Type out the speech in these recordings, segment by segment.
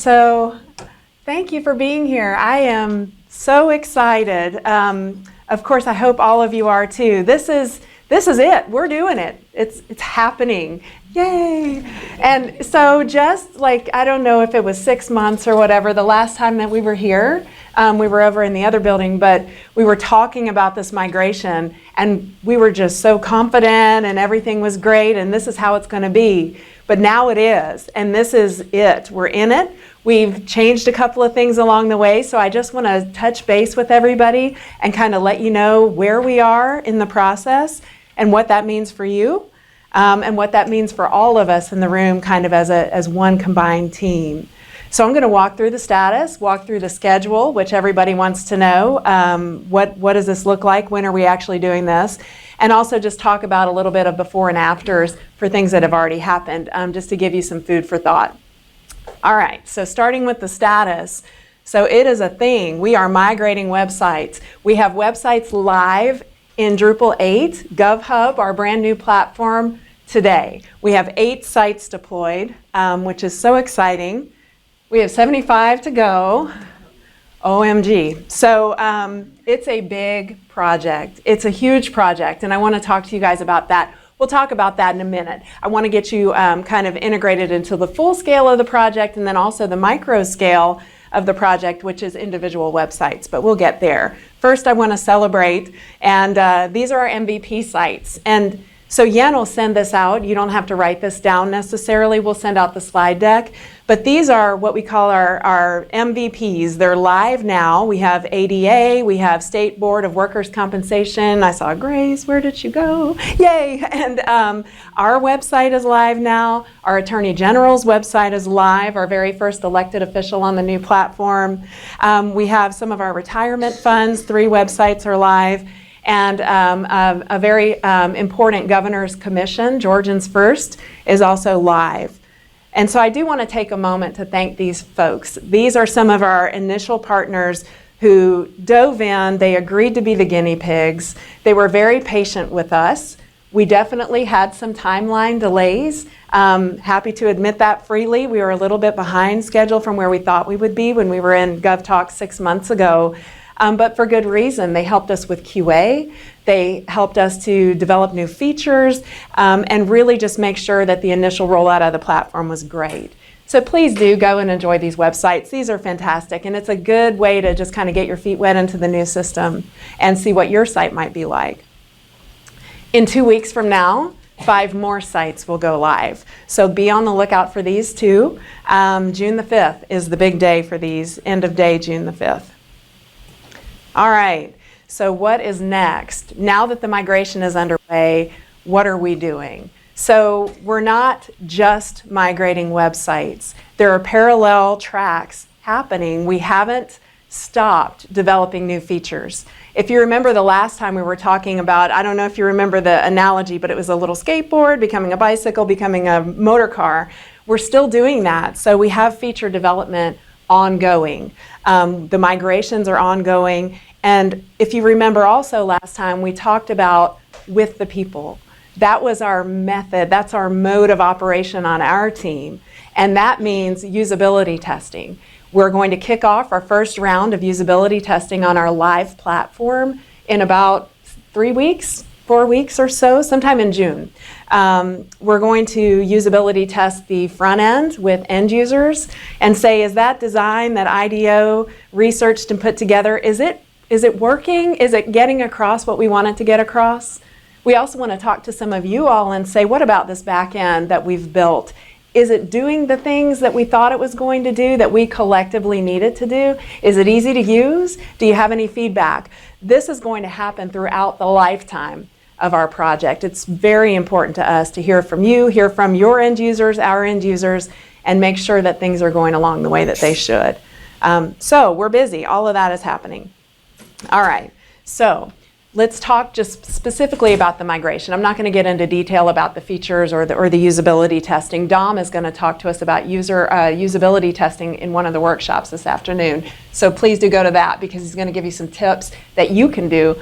So thank you for being here. I am so excited. Of course, I hope all of you are too. This is it. We're doing it. It's happening. Yay! And so just like, I don't know if it was 6 months or whatever, the last time that we were here, we were over in the other building, but we were talking about this migration and we were just so confident and everything was great and this is how it's going to be. But now it is, and this is it. We're in it. We've changed a couple of things along the way, so I just want to touch base with everybody and kind of let you know where we are in the process and what that means for you. And what that means for all of us in the room kind of as one combined team. So I'm going to walk through the status, walk through the schedule, which everybody wants to know. What does this look like? When are we actually doing this? And also just talk about a little bit of before and afters for things that have already happened, just to give you some food for thought. All right, so starting with the status. So it is a thing. We are migrating websites. We have websites live in Drupal 8, GovHub, our brand new platform, today. We have 8 sites deployed, which is so exciting. We have 75 to go. OMG. So it's a big project. It's a huge project, and I want to talk to you guys about that. We'll talk about that in a minute. I want to get you kind of integrated into the full scale of the project and then also the micro scale of the project, which is individual websites, but we'll get there. First, I want to celebrate, and these are our MVP sites. And so Yen will send this out. You don't have to write this down necessarily. We'll send out the slide deck. But these are what we call our MVPs. They're live now. We have ADA. We have State Board of Workers' Compensation. I saw Grace. Where did you go? Yay! And our website is live now. Our Attorney General's website is live, our very first elected official on the new platform. We have some of our retirement funds. 3 websites are live. And a very important governor's commission, Georgians First, is also live. And so I do want to take a moment to thank these folks. These are some of our initial partners who dove in. They agreed to be the guinea pigs. They were very patient with us. We definitely had some timeline delays. Happy to admit that freely. We were a little bit behind schedule from where we thought we would be when we were in GovTalks 6 months ago. But for good reason. They helped us with QA. They helped us to develop new features and really just make sure that the initial rollout of the platform was great. So please do go and enjoy these websites. These are fantastic, and it's a good way to just kind of get your feet wet into the new system and see what your site might be like. In 2 weeks from now, 5 more sites will go live. So be on the lookout for these too. June the 5th is the big day for these, end of day June the 5th. All right, so what is next? Now that the migration is underway, what are we doing? So we're not just migrating websites. There are parallel tracks happening. We haven't stopped developing new features. If you remember the last time we were talking about, I don't know if you remember the analogy, but it was a little skateboard, becoming a bicycle, becoming a motor car. We're still doing that. So we have feature development ongoing. The migrations are ongoing. And if you remember also last time, we talked about with the people. That was our method. That's our mode of operation on our team. And that means usability testing. We're going to kick off our first round of usability testing on our live platform in about 3 weeks, 4 weeks or so, sometime in June. We're going to usability test the front end with end users and say, is that design that IDEO researched and put together, is it working? Is it getting across what we want it to get across? We also want to talk to some of you all and say, what about this back end that we've built? Is it doing the things that we thought it was going to do, that we collectively needed to do? Is it easy to use? Do you have any feedback? This is going to happen throughout the lifetime of our project. It's very important to us to hear from you, hear from your end users, our end users, and make sure that things are going along the way that they should. So we're busy. All of that is happening. All right. So let's talk just specifically about the migration. I'm not going to get into detail about the features or the usability testing. Dom is going to talk to us about usability testing in one of the workshops this afternoon. So please do go to that because he's going to give you some tips that you can do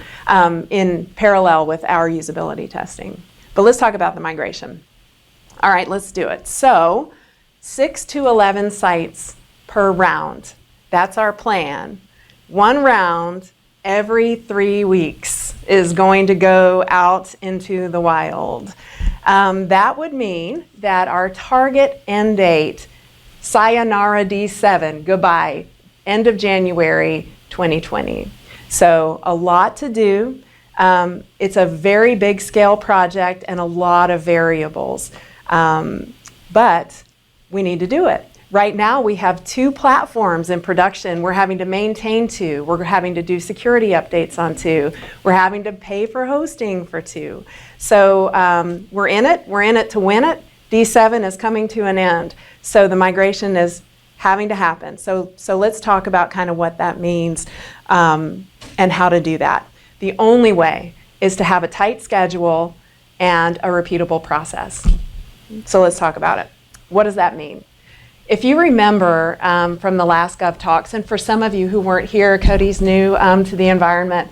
in parallel with our usability testing. But let's talk about the migration. All right, let's do it. So 6 to 11 sites per round. That's our plan. 1 round every 3 weeks is going to go out into the wild. That would mean that our target end date, sayonara D7, goodbye, end of January 2020. So a lot to do. It's a very big scale project and a lot of variables, but we need to do it. Right now we have 2 platforms in production. We're having to maintain 2. We're having to do security updates on 2. We're having to pay for hosting for 2. So we're in it to win it. D7 is coming to an end. So the migration is having to happen. So let's talk about kind of what that means and how to do that. The only way is to have a tight schedule and a repeatable process. So let's talk about it. What does that mean? If you remember from the last GOVTalks, and for some of you who weren't here, Cody's new to the environment,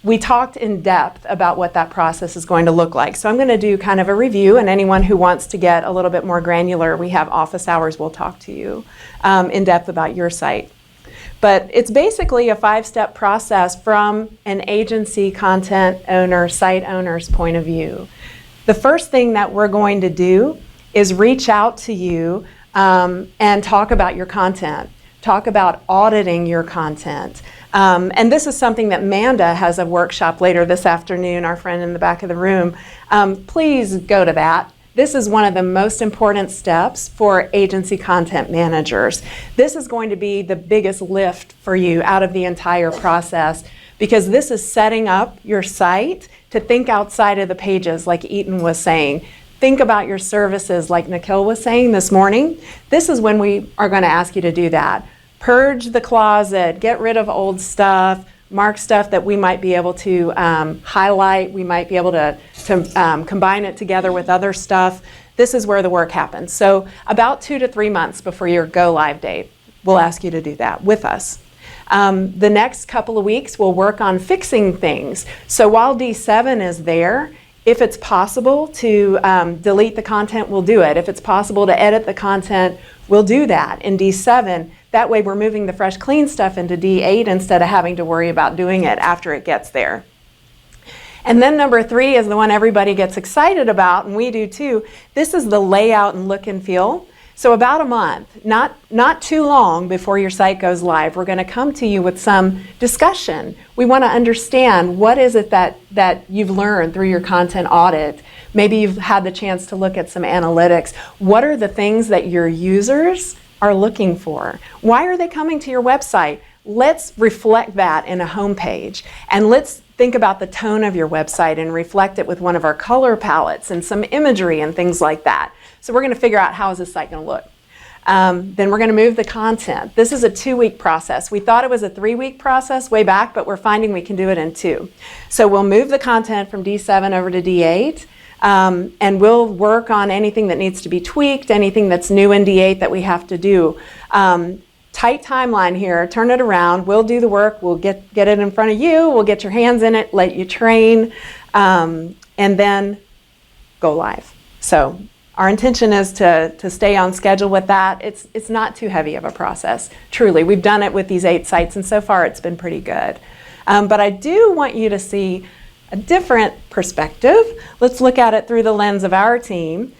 we talked in depth about what that process is going to look like. So I'm going to do kind of a review, and anyone who wants to get a little bit more granular, we have office hours, we'll talk to you in depth about your site. But it's basically a 5-step process from an agency content owner, site owner's point of view. The first thing that we're going to do is reach out to you and talk about your content, talk about auditing your content. And this is something that Manda has a workshop later this afternoon, our friend in the back of the room. Please go to that. This is one of the most important steps for agency content managers. This is going to be the biggest lift for you out of the entire process, because this is setting up your site to think outside of the pages, like Eaton was saying. Think about your services, like Nikhil was saying this morning. This is when we are going to ask you to do that. Purge the closet, get rid of old stuff, mark stuff that we might be able to highlight. We might be able to combine it together with other stuff. This is where the work happens. So about 2 to 3 months before your go live date, we'll ask you to do that with us. The next couple of weeks, we'll work on fixing things. So while D7 is there, if it's possible to delete the content, we'll do it. If it's possible to edit the content, we'll do that in D7. That way we're moving the fresh, clean stuff into D8 instead of having to worry about doing it after it gets there. And then number 3 is the one everybody gets excited about, and we do too. This is the layout and look and feel. So about a month, not too long before your site goes live, we're going to come to you with some discussion. We want to understand what is it that you've learned through your content audit. Maybe you've had the chance to look at some analytics. What are the things that your users are looking for? Why are they coming to your website? Let's reflect that in a homepage, and let's think about the tone of your website and reflect it with one of our color palettes and some imagery and things like that. So we're going to figure out, how is this site going to look? Then we're going to move the content. This is a 2-week process. We thought it was a 3-week process way back, but we're finding we can do it in 2. So we'll move the content from D7 over to D8, and we'll work on anything that needs to be tweaked, anything that's new in D8 that we have to do. Tight timeline here, turn it around, we'll do the work, we'll get it in front of you, we'll get your hands in it, let you train, and then go live. So our intention is to stay on schedule with that. It's not too heavy of a process, truly. We've done it with these 8 sites, and so far it's been pretty good. But I do want you to see a different perspective. Let's look at it through the lens of our team,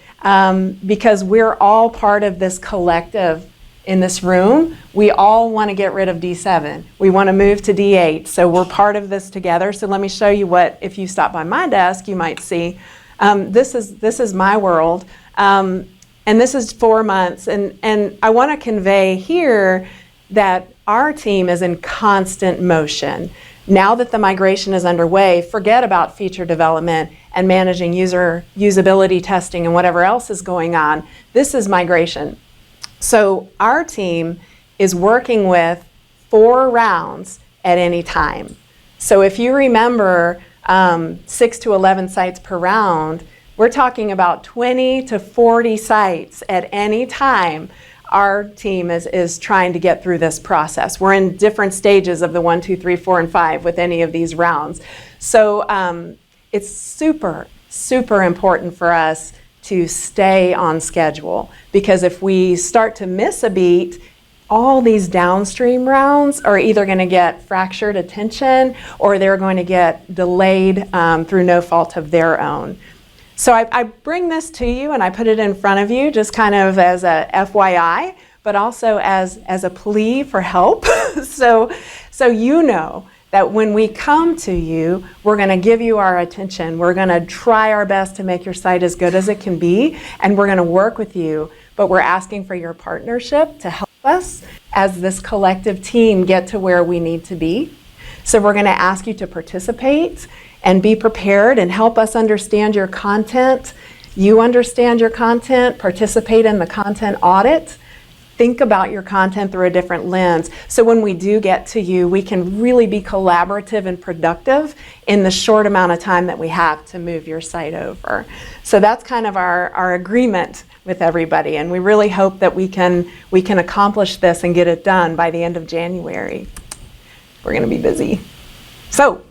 because we're all part of this collective in this room. We all want to get rid of D7. We want to move to D8. So we're part of this together. So let me show you what, if you stop by my desk, you might see. This is my world. And this is 4 months. And I want to convey here that our team is in constant motion. Now that the migration is underway, forget about feature development and managing usability testing and whatever else is going on. This is migration. So our team is working with 4 rounds at any time. So if you remember 6 to 11 sites per round, we're talking about 20 to 40 sites at any time. Our team is trying to get through this process. We're in different stages of the 1, 2, 3, 4, and 5 with any of these rounds. So it's super, super important for us to stay on schedule. Because if we start to miss a beat, all these downstream rounds are either going to get fractured attention or they're going to get delayed through no fault of their own. So I bring this to you and I put it in front of you just kind of as a FYI, but also as a plea for help. so you know that when we come to you, we're going to give you our attention. We're going to try our best to make your site as good as it can be, and we're going to work with you. But we're asking for your partnership to help us as this collective team get to where we need to be. So we're going to ask you to participate and be prepared and help us understand your content. You understand your content, participate in the content audit. Think about your content through a different lens. So when we do get to you, we can really be collaborative and productive in the short amount of time that we have to move your site over. So that's kind of our agreement with everybody, and we really hope that we can accomplish this and get it done by the end of January. We're going to be busy. So,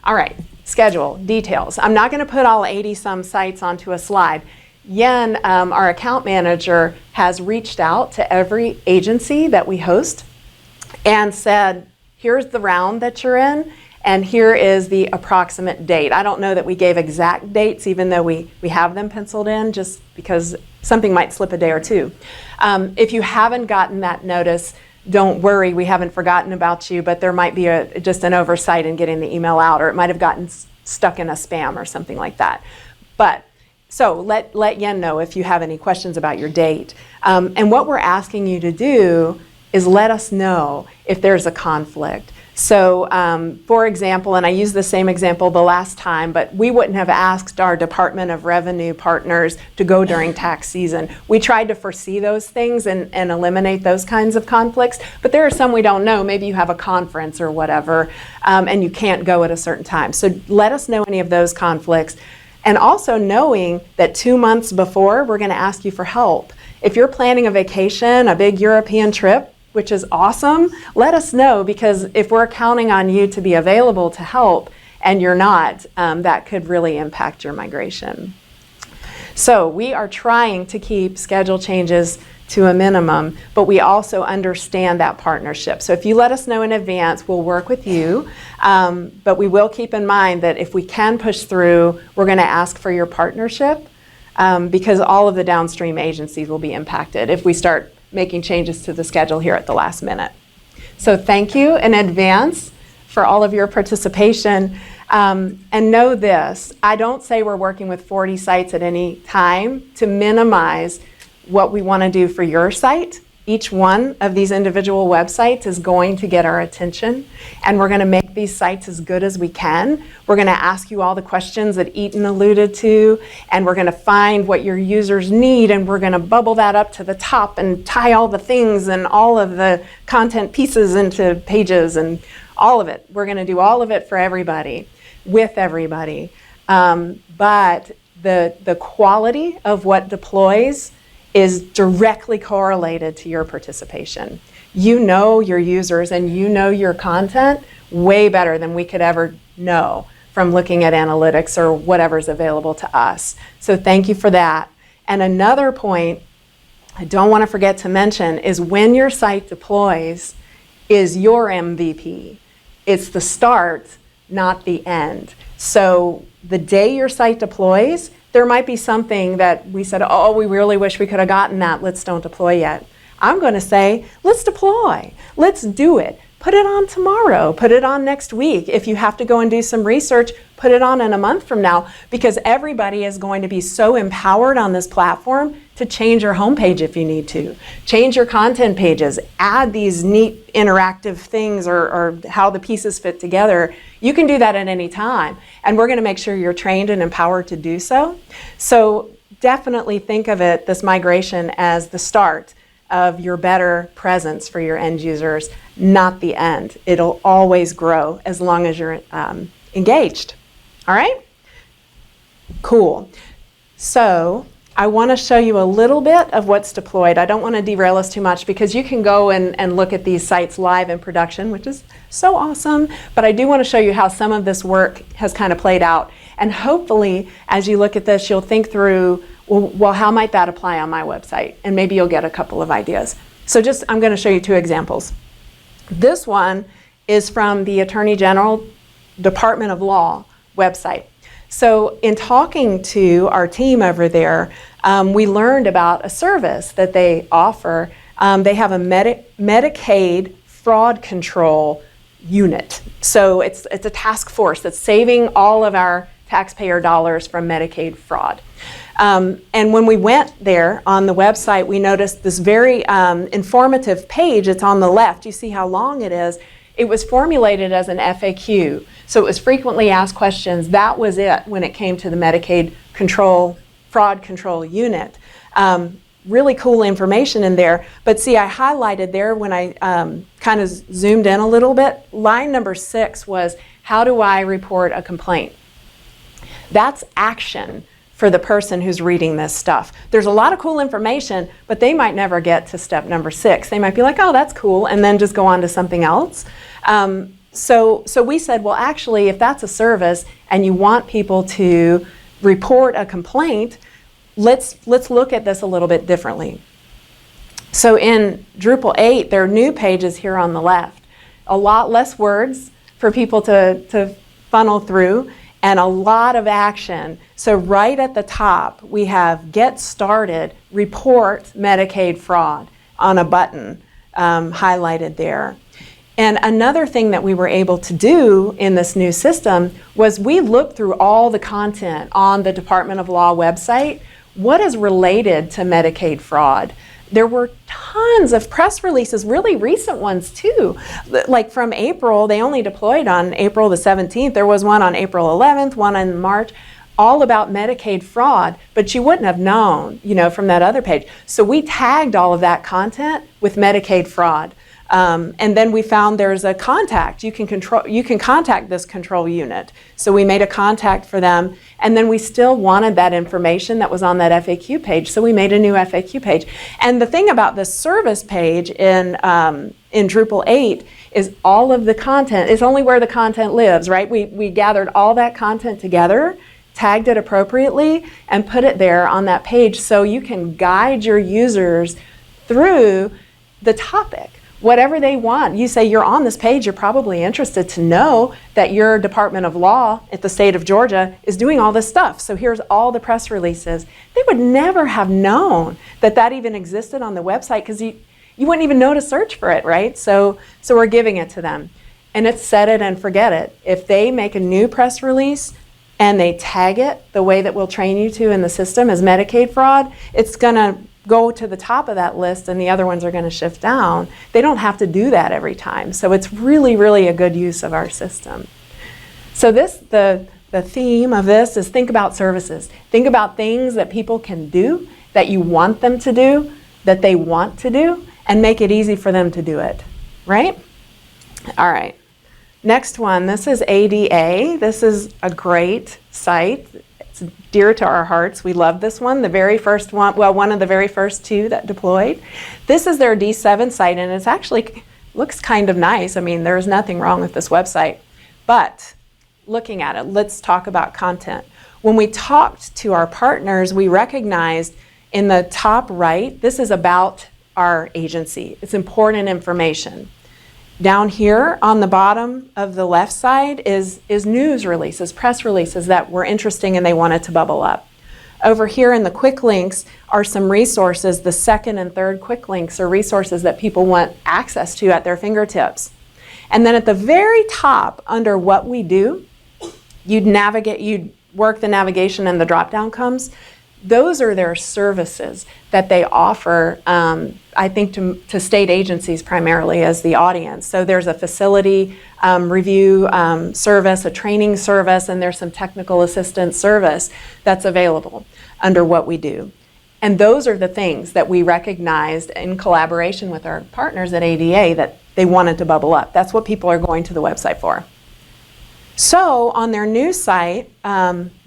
all right, schedule, details. I'm not going to put all 80-some sites onto a slide. Yen, our account manager, has reached out to every agency that we host and said, here's the round that you're in, and here is the approximate date. I don't know that we gave exact dates, even though we have them penciled in, just because something might slip a day or two. If you haven't gotten that notice, don't worry, we haven't forgotten about you, but there might be just an oversight in getting the email out, or it might have gotten stuck in a spam or something like that. But so let Yen know if you have any questions about your date. And what we're asking you to do is let us know if there's a conflict. So for example, and I used the same example the last time, but we wouldn't have asked our Department of Revenue partners to go during tax season. We tried to foresee those things and eliminate those kinds of conflicts, but there are some we don't know. Maybe you have a conference or whatever, and you can't go at a certain time. So let us know any of those conflicts. And also knowing that 2 months before, we're going to ask you for help. If you're planning a vacation, a big European trip, which is awesome, let us know, because if we're counting on you to be available to help and you're not, that could really impact your migration. So we are trying to keep schedule changes to a minimum, but we also understand that partnership. So if you let us know in advance, we'll work with you, but we will keep in mind that if we can push through, we're going to ask for your partnership, because all of the downstream agencies will be impacted if we start making changes to the schedule here at the last minute. So thank you in advance for all of your participation. And know this, I don't say we're working with 40 sites at any time to minimize what we want to do for your site. Each one of these individual websites is going to get our attention, and we're going to make these sites as good as we can. We're going to ask you all the questions that Eaton alluded to, and we're going to find what your users need, and we're going to bubble that up to the top and tie all the things and all of the content pieces into pages and all of it. We're going to do all of it for everybody, with everybody. But the quality of what deploys is directly correlated to your participation. You know your users and you know your content way better than we could ever know from looking at analytics or whatever's available to us. So thank you for that. And another point I don't want to forget to mention is when your site deploys is your MVP. It's the start, not the end. So the day your site deploys, there might be something that we said, oh, we really wish we could have gotten that. Let's don't deploy yet. I'm going to say, let's deploy. Let's do it. Put it on tomorrow. Put it on next week. If you have to go and do some research, put it on in a month from now, because everybody is going to be so empowered on this platform to change your homepage if you need to. Change your content pages. Add these neat interactive things or how the pieces fit together. You can do that at any time. And we're going to make sure you're trained and empowered to do so. So definitely think of it, this migration, as the start of your better presence for your end users, not the end. It'll always grow as long as you're engaged. All right? Cool. So I want to show you a little bit of what's deployed. I don't want to derail us too much because you can go and look at these sites live in production, which is so awesome. But I do want to show you how some of this work has kind of played out. And hopefully, as you look at this, you'll think through Well, how might that apply on my website? And maybe you'll get a couple of ideas. So I'm going to show you 2 examples. This one is from the Attorney General Department of Law website. So in talking to our team over there, we learned about a service that they offer. They have a Medicaid fraud control unit. So it's a task force that's saving all of our taxpayer dollars from Medicaid fraud. And when we went there on the website, we noticed this very informative page. It's on the left. You see how long it is. It was formulated as an FAQ. So it was frequently asked questions. That was it when it came to the Medicaid fraud control unit. Really cool information in there. But see, I highlighted there when I kind of zoomed in a little bit. Line number 6 was, how do I report a complaint? That's action for the person who's reading this stuff. There's a lot of cool information, but they might never get to step number 6. They might be like, oh, that's cool, and then just go on to something else. So we said, well, actually, if that's a service and you want people to report a complaint, let's look at this a little bit differently. So in Drupal 8, there are new pages here on the left. A lot less words for people to funnel through, and a lot of action. So right at the top, we have Get Started, Report Medicaid Fraud on a button highlighted there. And another thing that we were able to do in this new system was we looked through all the content on the Department of Law website. What is related to Medicaid fraud? There were tons of press releases, really recent ones too. Like from April, they only deployed on April the 17th. There was one on April 11th, one in March, all about Medicaid fraud, but you wouldn't have known, from that other page. So we tagged all of that content with Medicaid fraud. And then we found there's a contact. You can contact this control unit. So we made a contact for them, and then we still wanted that information that was on that FAQ page, so we made a new FAQ page. And the thing about this service page in Drupal 8 is all of the content is only where the content lives, right? We gathered all that content together, tagged it appropriately, and put it there on that page so you can guide your users through the topic. Whatever they want. You say you're on this page, you're probably interested to know that your Department of Law at the state of Georgia is doing all this stuff. So here's all the press releases. They would never have known that that even existed on the website because you wouldn't even know to search for it, right? So we're giving it to them. And it's set it and forget it. If they make a new press release and they tag it the way that we'll train you to in the system as Medicaid fraud, it's going to go to the top of that list and the other ones are going to shift down. They don't have to do that every time. So it's really, really a good use of our system. So the theme of this is think about services. Think about things that people can do, that you want them to do, that they want to do, and make it easy for them to do it, right? All right. Next one, this is ADA. This is a great site. It's dear to our hearts. We love this one. The very first one, well, one of the very first 2 that deployed. This is their D7 site, and it's actually looks kind of nice. I mean, there's nothing wrong with this website. But looking at it, let's talk about content. When we talked to our partners, we recognized in the top right, this is about our agency. It's important information. Down here on the bottom of the left side is news releases, press releases that were interesting and they wanted to bubble up. Over here in the quick links are some resources. The second and third quick links are resources that people want access to at their fingertips. And then at the very top, under what we do, you'd work the navigation and the drop-down comes. Those are their services that they offer, I think, to state agencies primarily as the audience. So there's a facility review service, a training service, and there's some technical assistance service that's available under what we do. And those are the things that we recognized in collaboration with our partners at ADA that they wanted to bubble up. That's what people are going to the website for. So on their new site,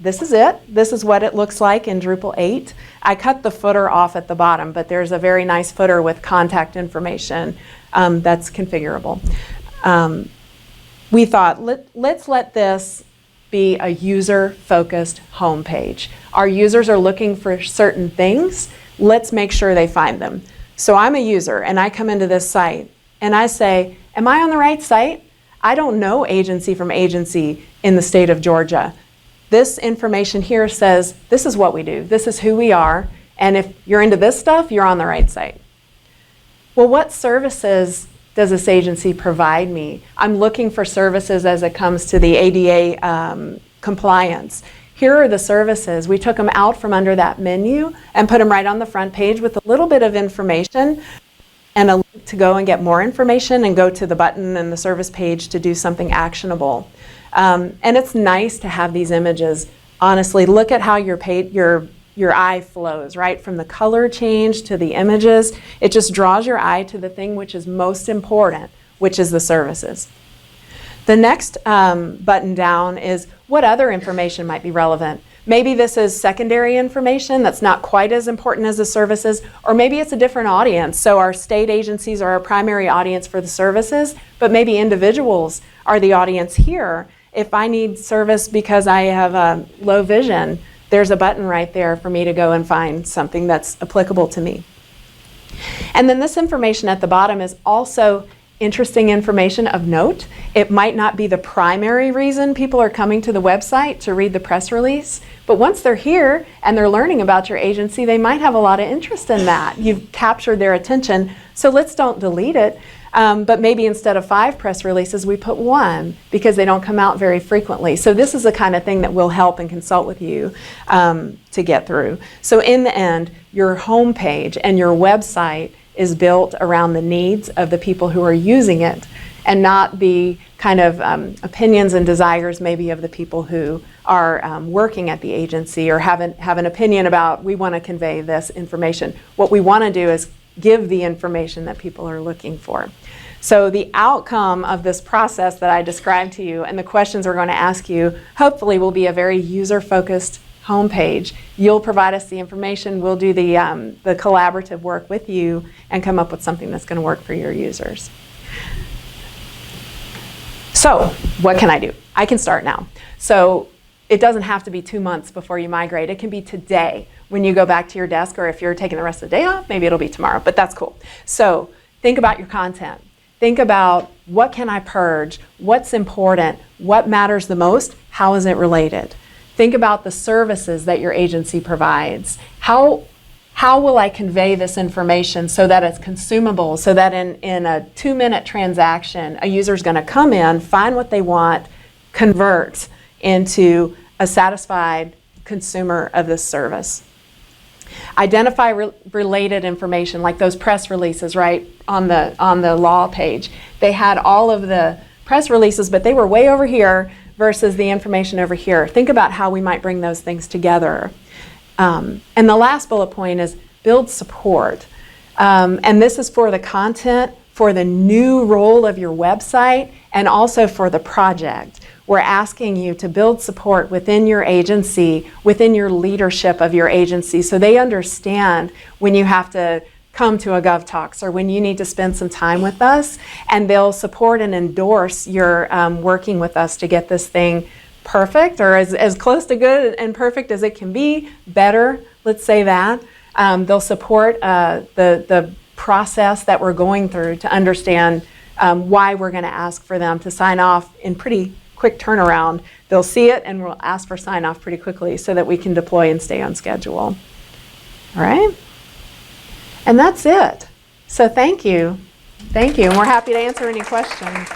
this is it. This is what it looks like in Drupal 8. I cut the footer off at the bottom, but there's a very nice footer with contact information that's configurable. We thought, let's let this be a user-focused homepage. Our users are looking for certain things. Let's make sure they find them. So I'm a user and I come into this site and I say, am I on the right site? I don't know agency from agency in the state of Georgia. This information here says, this is what we do, this is who we are, and if you're into this stuff, you're on the right site. Well, what services does this agency provide me? I'm looking for services as it comes to the ADA compliance. Here are the services. We took them out from under that menu and put them right on the front page with a little bit of information and a link to go and get more information and go to the button and the service page to do something actionable. And it's nice to have these images. Honestly, look at how your eye flows, right? From the color change to the images. It just draws your eye to the thing which is most important, which is the services. The next button down is what other information might be relevant. Maybe this is secondary information that's not quite as important as the services, or maybe it's a different audience. So our state agencies are our primary audience for the services, but maybe individuals are the audience here. If I need service because I have low vision, there's a button right there for me to go and find something that's applicable to me. And then this information at the bottom is also interesting information of note. It might not be the primary reason people are coming to the website to read the press release, but once they're here and they're learning about your agency, they might have a lot of interest in that. You've captured their attention, so let's don't delete it. But maybe instead of 5 press releases, we put 1 because they don't come out very frequently. So this is the kind of thing that will help and consult with you to get through. So in the end, your homepage and your website is built around the needs of the people who are using it and not the kind of opinions and desires maybe of the people who are working at the agency or have an opinion about, we want to convey this information. What we want to do is give the information that people are looking for. So the outcome of this process that I described to you and the questions we're going to ask you hopefully will be a very user-focused homepage. You'll provide us the information, we'll do the collaborative work with you and come up with something that's going to work for your users. So what can I do? I can start now. So it doesn't have to be 2 months before you migrate. It can be today when you go back to your desk, or if you're taking the rest of the day off, maybe it'll be tomorrow, but that's cool. So think about your content. Think about, what can I purge? What's important? What matters the most? How is it related? Think about the services that your agency provides. How will I convey this information so that it's consumable, so that in a 2-minute transaction, a user's going to come in, find what they want, convert into a satisfied consumer of this service. Identify related information, like those press releases, right, on the law page. They had all of the press releases, but they were way over here versus the information over here. Think about how we might bring those things together. And the last bullet point is build support. And this is for the content, for the new role of your website, and also for the project. We're asking you to build support within your agency, within your leadership of your agency, so they understand when you have to come to a GOVTalks or when you need to spend some time with us, and they'll support and endorse your working with us to get this thing perfect, or as close to good and perfect as it can be, better, let's say that. They'll support the process that we're going through to understand why we're going to ask for them to sign off in pretty quick turnaround. They'll see it and we'll ask for sign off pretty quickly so that we can deploy and stay on schedule. All right? And that's it. So thank you. Thank you. And we're happy to answer any questions.